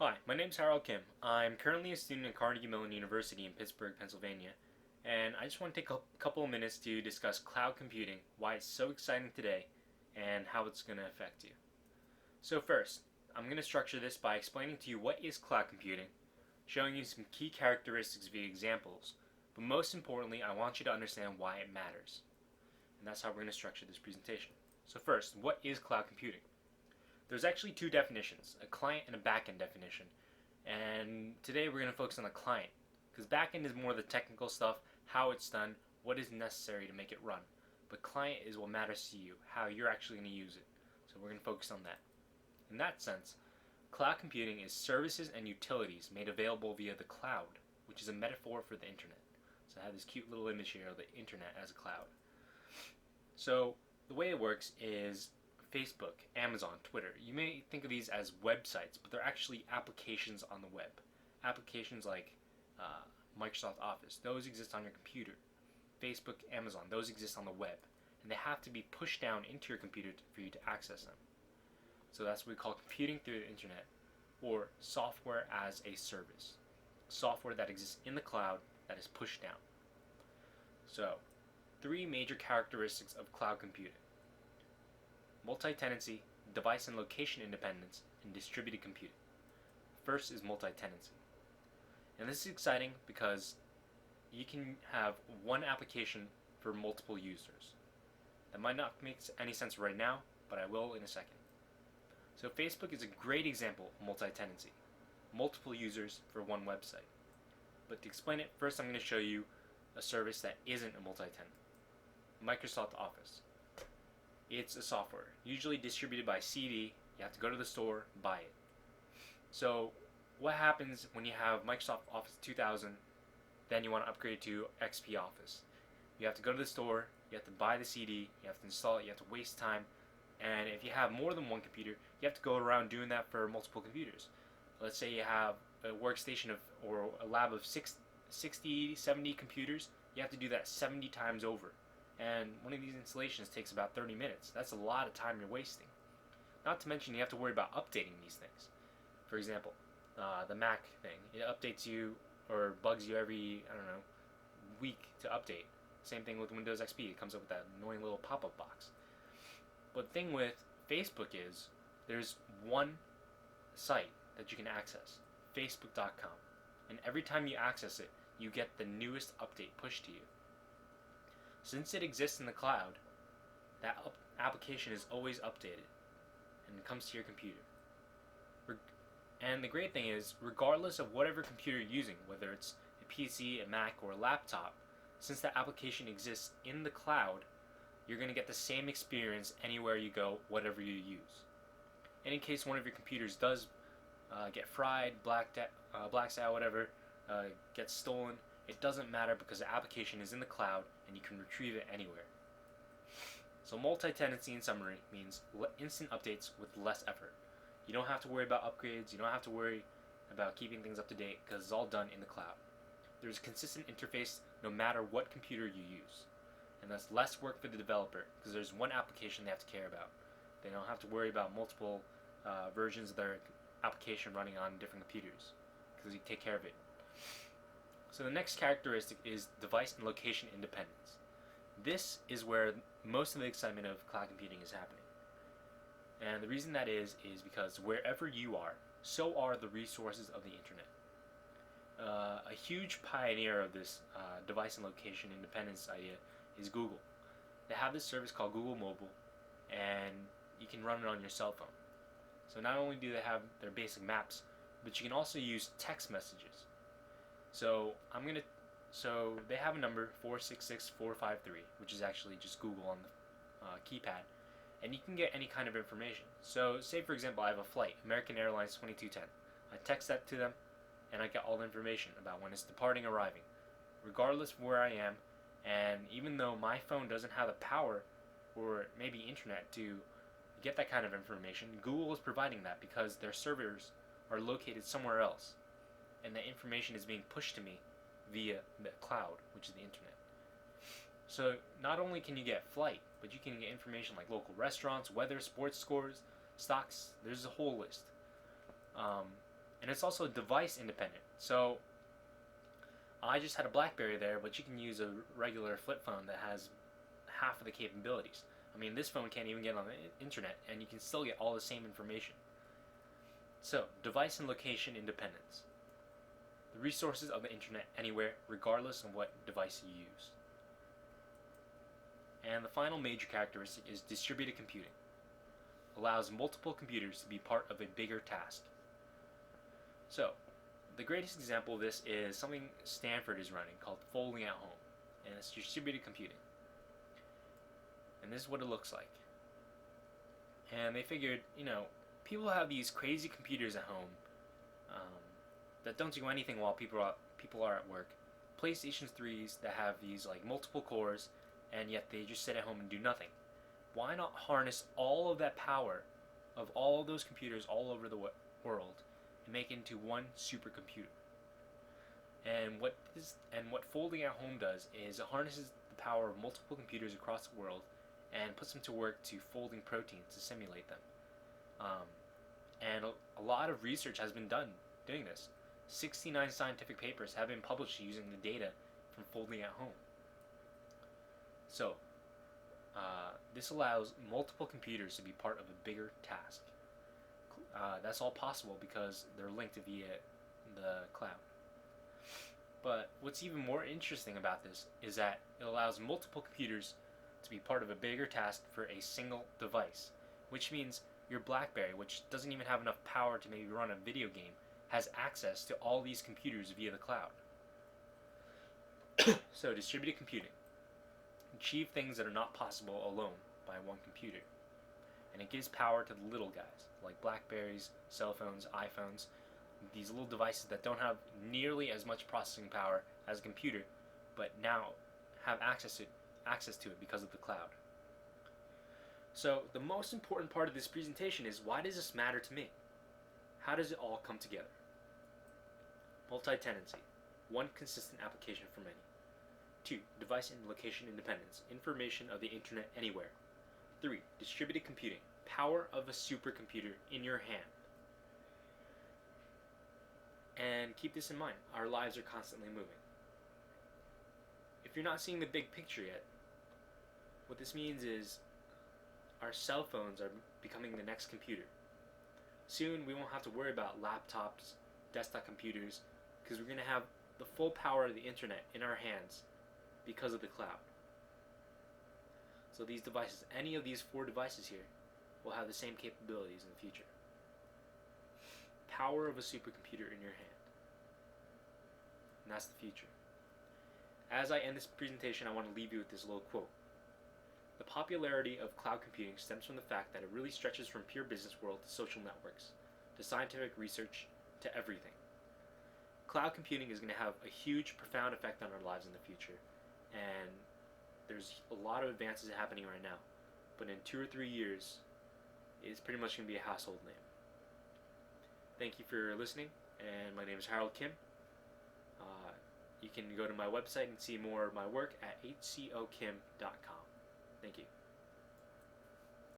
Hi, my name is Harold Kim. I'm currently a student at Carnegie Mellon University in Pittsburgh, Pennsylvania, and I just want to take a couple of minutes to discuss cloud computing, why it's so exciting today, and how it's going to affect you. So first, I'm going to structure this by explaining to you what is cloud computing, showing you some key characteristics via examples, but most importantly, I want you to understand why it matters. And that's how we're going to structure this presentation. So first, what is cloud computing? There's actually two definitions, a client and a backend definition. And today we're going to focus on the client, because backend is more the technical stuff, how it's done, what is necessary to make it run. But client is what matters to you, how you're actually going to use it. So we're going to focus on that. In that sense, cloud computing is services and utilities made available via the cloud, which is a metaphor for the internet. So I have this cute little image here of the internet as a cloud. So the way it works is Facebook, Amazon, Twitter. You may think of these as websites, but they're actually applications on the web. Applications like Microsoft Office, those exist on your computer. Facebook, Amazon, those exist on the web. And they have to be pushed down into your computer for you to access them. So that's what we call computing through the internet, or software as a service. Software that exists in the cloud that is pushed down. So, three major characteristics of cloud computing: multi-tenancy, device and location independence, and distributed computing. First is multi-tenancy. And this is exciting because you can have one application for multiple users. That might not make any sense right now, but I will in a second. So Facebook is a great example of multi-tenancy. Multiple users for one website. But to explain it, first I'm going to show you a service that isn't a multi-tenant. Microsoft Office. It's a software, usually distributed by CD. You have to go to the store, buy it. So what happens when you have Microsoft Office 2000, then you want to upgrade to XP Office? You have to go to the store, you have to buy the CD, you have to install it, you have to waste time, and if you have more than one computer, you have to go around doing that for multiple computers. Let's say you have a workstation or a lab of 60, 70 computers, you have to do that 70 times over. And one of these installations takes about 30 minutes. That's a lot of time you're wasting. Not to mention you have to worry about updating these things. For example, the Mac thing. It updates you or bugs you every, week to update. Same thing with Windows XP. It comes up with that annoying little pop-up box. But the thing with Facebook is there's one site that you can access, facebook.com. And every time you access it, you get the newest update pushed to you. Since it exists in the cloud, that application is always updated and it comes to your computer. And the great thing is, regardless of whatever computer you're using, whether it's a PC, a Mac, or a laptop, since that application exists in the cloud, you're going to get the same experience anywhere you go, whatever you use. And in case one of your computers does get fried, blacked out, whatever, gets stolen, it doesn't matter because the application is in the cloud and you can retrieve it anywhere. So multi-tenancy in summary means instant updates with less effort. You don't have to worry about upgrades, you don't have to worry about keeping things up to date because it's all done in the cloud. There's a consistent interface no matter what computer you use. And that's less work for the developer because there's one application they have to care about. They don't have to worry about multiple versions of their application running on different computers because you take care of it. So the next characteristic is device and location independence. This is where most of the excitement of cloud computing is happening. And the reason that is because wherever you are, so are the resources of the internet. A huge pioneer of this device and location independence idea is Google. They have this service called Google Mobile, and you can run it on your cell phone. So not only do they have their basic maps, but you can also use text messages. So they have a number 466453, which is actually just Google on the keypad, and you can get any kind of information. So say for example I have a flight, American Airlines 2210. I text that to them, and I get all the information about when it's departing, arriving, regardless of where I am. And even though my phone doesn't have the power or maybe internet to get that kind of information, Google is providing that because their servers are located somewhere else, and the information is being pushed to me via the cloud, which is the internet. So not only can you get flight, but you can get information like local restaurants, weather, sports scores, stocks. There's a whole list. And it's also device independent. So I just had a BlackBerry there, but you can use a regular flip phone that has half of the capabilities. I mean, this phone can't even get on the internet, and you can still get all the same information. So, device and location independence. The resources of the internet anywhere, regardless of what device you use. And the final major characteristic is distributed computing. Allows multiple computers to be part of a bigger task. So, the greatest example of this is something Stanford is running called Folding at Home, and it's distributed computing. And this is what it looks like. And they figured, people have these crazy computers at home that don't do anything while people are at work. PlayStation 3s that have these like multiple cores, and yet they just sit at home and do nothing. Why not harness all of that power of all of those computers all over the world and make it into one supercomputer? And what Folding at Home does is it harnesses the power of multiple computers across the world and puts them to work to folding proteins to simulate them. And a lot of research has been done doing this. 69 scientific papers have been published using the data from Folding at Home. So, this allows multiple computers to be part of a bigger task. That's all possible because they're linked via the cloud. But what's even more interesting about this is that it allows multiple computers to be part of a bigger task for a single device, which means your BlackBerry, which doesn't even have enough power to maybe run a video game, has access to all these computers via the cloud. So, distributed computing. Achieve things that are not possible alone by one computer. And it gives power to the little guys, like BlackBerries, cell phones, iPhones, these little devices that don't have nearly as much processing power as a computer, but now have access to it because of the cloud. So the most important part of this presentation is, why does this matter to me? How does it all come together? Multi-tenancy. One consistent application for many. 2. Device and location independence. Information of the internet anywhere. 3. Distributed computing. Power of a supercomputer in your hand. And keep this in mind, our lives are constantly moving. If you're not seeing the big picture yet, what this means is our cell phones are becoming the next computer. Soon we won't have to worry about laptops, desktop computers, because we're going to have the full power of the internet in our hands because of the cloud. So these devices, any of these 4 devices here, will have the same capabilities in the future. Power of a supercomputer in your hand. And that's the future. As I end this presentation, I want to leave you with this little quote. The popularity of cloud computing stems from the fact that it really stretches from pure business world to social networks, to scientific research, to everything. Cloud computing is going to have a huge, profound effect on our lives in the future, and there's a lot of advances happening right now, but in 2 or 3 years, it's pretty much going to be a household name. Thank you for listening, and my name is Harold Kim. You can go to my website and see more of my work at hcokim.com. Thank you.